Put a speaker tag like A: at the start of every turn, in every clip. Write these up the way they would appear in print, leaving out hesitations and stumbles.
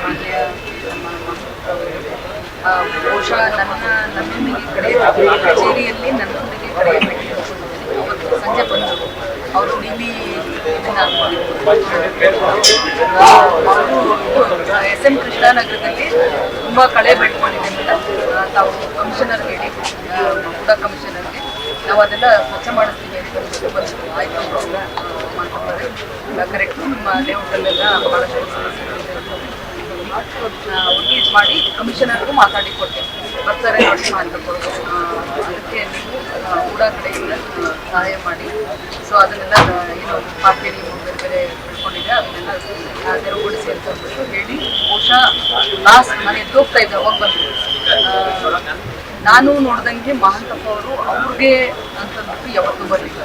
A: ಮಾನ್ಯ ಬಹುಶಃ ನನ್ನೊಂದಿಗೆ ಕಡೆ ಕಚೇರಿಯಲ್ಲಿ ನನ್ನೊಂದಿಗೆ ಕಡೆ ಅವತ್ತು ಸಂಜೆ ಬಂದು ಅವರು ನೀಲಿ ಅವರು SM ಕೃಷ್ಣನಗರದಲ್ಲಿ ತುಂಬ ಕಳೆ ಬೆಳ್ಕೊಂಡಿದೆ ಅಂತ ತಾವು ಕಮಿಷನರ್ ಹೇಳಿ ಕೂಡ ಕಮಿಷನರ್ಗೆ ನಾವು ಅದೆಲ್ಲ ಸ್ವಚ್ಛ ಮಾಡಿಸ್ತೀವಿ ಅಂತ ಬಂದು ಆಯಿತು ಮಾಡ್ಕೊತಾರೆ ಕರೆಕ್ಟು ನಿಮ್ಮ ಲೇಔಟಲ್ಲೆಲ್ಲ ಭಾಳಷ್ಟು ಒಗ್ಗೀಟ್ ಮಾಡಿ ಕಮಿಷನರ್ಗೂ ಮಾತಾಡಿ ಕೊಟ್ಟೆ ಬರ್ತಾರೆ ನೋಡಿ ಮಾಡ್ಕೊಡ್ಬೋದು ಅದಕ್ಕೆ ನೀವು ಕೂಡ ಕಡೆಯಿಂದ ಸಹಾಯ ಮಾಡಿ ಸೊ ಅದನ್ನೆಲ್ಲ ಏನು ಪಾರ್ಟಿ ನೀವು ಬೇರೆ ಬೇರೆ ತಿಳ್ಕೊಂಡಿದೆ ಅದನ್ನೆಲ್ಲ ತೆರವುಗೊಳಿಸಿ ಅಂತ ಅಂದ್ಬಿಟ್ಟು ಹೇಳಿ ಬಹುಶಃ ಲಾಸ್ಟ್ ನಾನು ಎದ್ದೋಗ್ತಾ ಇದ್ದೆ ಅವಾಗ ಬಂದು ನಾನು ನೋಡ್ದಂಗೆ ಮಹಾಂತಪ್ಪ ಅವರು ಅವ್ರಿಗೆ ಅಂತಂದ್ಬಿಟ್ಟು ಯಾವತ್ತೂ ಬರಲಿಲ್ಲ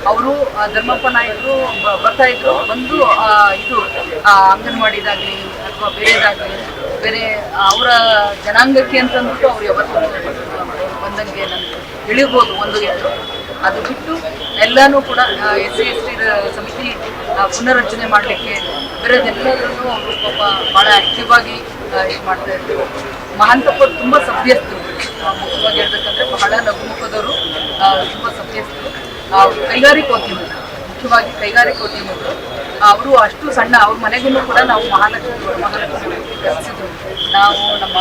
A: ಅವರು ಧರ್ಮಪ್ಪ ನಾಯಕರು ಬರ್ತಾ ಇದ್ರು ಬಂದು ಇದು ಅಂಗನವಾಡಿದಾಗಲಿ ಅಥವಾ ಬೇರೆದಾಗಲಿ ಬೇರೆ ಅವರ ಜನಾಂಗಕ್ಕೆ ಅಂತಂದ್ಬಿಟ್ಟು ಅವ್ರು ಯಾವತ್ತೂ ಬಂದಂಗೆ ನನಗೆ ಇಳಿಬೋದು ಒಂದು ಎರಡು ಅದು ಬಿಟ್ಟು ಎಲ್ಲನೂ ಕೂಡ SC ST ಸಮಿತಿ ಪುನರ್ರಚನೆ ಮಾಡಲಿಕ್ಕೆ ಬೇರೆದೆಲ್ಲದನ್ನು ಅವರು ಪಾಪ ಭಾಳ ಆ್ಯಕ್ಟಿವ್ ಆಗಿ ಇದು ಮಾಡ್ತಾ ಇದ್ರು ಮಹಾಂತಪ್ಪ ತುಂಬ ಸಭ್ಯಸ್ಥರು ಮುಖ್ಯವಾಗಿ ಹೇಳ್ಬೇಕಂದ್ರೆ ಬಹಳ ನಗುಮುಖದವರು ತುಂಬ ಸಭ್ಯಸ್ಥರು ಕೈಗಾರಿಕೋದ್ಯಮರು ಮುಖ್ಯವಾಗಿ ಕೈಗಾರಿಕೋದ್ಯಮರು ಅವರು ಅಷ್ಟು ಸಣ್ಣ ಅವ್ರ ಮನೆಗೂ ಕೂಡ ನಾವು ಮಹಾಲಕ್ಷ್ಮಿ ಕರೆಸಿದ್ರು ನಾವು ನಮ್ಮ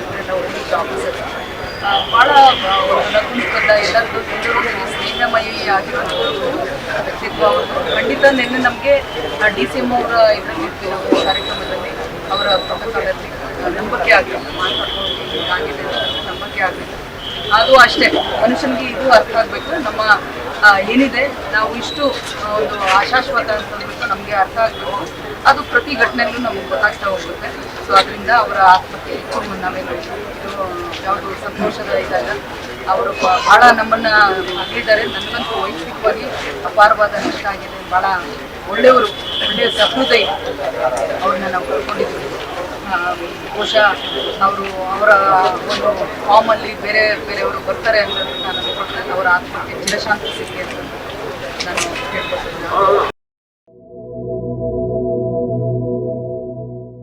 A: ಇವರೆಲ್ಲ ಹೋಗಿದ್ದು ಆಫೀಸರ್ ಭಾಳ ನಗುಮುಖದ ಎಲ್ಲರದ್ದು ಎಲ್ಲರೂ ಸ್ನೇಹಮಯಿ ಆಗಿರುವಂಥದ್ದು ವ್ಯಕ್ತಿತ್ವ ಅವರು ಖಂಡಿತ ನಿನ್ನೆ ನಮಗೆ DCM ಅವರ ಇದರಲ್ಲಿ ಕಾರ್ಯಕ್ರಮದಲ್ಲಿ ಅವರ ಪ್ರೋಟೋಕಾಲಲ್ಲಿ ನಂಬಿಕೆ ಆಗಲಿ ಮಾತಾಡ್ಕೊಂಡು ಆಗಿದೆ ನಂಬಿಕೆ ಆಗಲಿ ಅದು ಅಷ್ಟೇ ಮನುಷ್ಯನಿಗೆ ಇದು ಅರ್ಥ ಆಗಬೇಕು ನಮ್ಮ ಏನಿದೆ ನಾವು ಇಷ್ಟು ಒಂದು ಆಶಾಶ್ವತ ಅಂತಂದ್ಬಿಟ್ಟು ನಮಗೆ ಅರ್ಥ ಆಗಬೇಕು ಅದು ಪ್ರತಿ ಘಟನೆಯಲ್ಲೂ ನಮಗೆ ಗೊತ್ತಾಗ್ತಾ ಹೋಗುತ್ತೆ ಸೊ ಅದರಿಂದ ಅವರ ಆತ್ಮಕ್ಕೆ ಹೆಚ್ಚು ನಾವೇನು ಇದು ಯಾವುದು ಸಂತೋಷದ ಇದಾಗ ಅವರು ಭಾಳ ನಮ್ಮನ್ನು ಅಲ್ಲಿದ್ದಾರೆ ನನಗಂತೂ ವೈಯಕ್ತಿಕವಾಗಿ ಅಪಾರವಾದ ನಷ್ಟ ಆಗಿದೆ ಭಾಳ ಒಳ್ಳೆಯವರು ಒಳ್ಳೆಯ ಸಹೃದಯ ಅವ್ರನ್ನ ನಾವು ಕಳ್ಕೊಂಡಿದ್ವಿ ಬಹುಶಃ ಅವರ ಒಂದು ಫಾರ್ಮಲ್ಲಿ ಬೇರೆಯವರು ಬರ್ತಾರೆ ಅಂತ ನಾನು ಅಂದ್ಕೊಳ್ತೇನೆ ಅವರ ಆತ್ಮಕ್ಕೆ ಚಿರಶಾಂತಿ ಸಿಗಲಿ ಅಂತ ನಾನು ಕೇಳ್ಕೊಳ್ತೀನಿ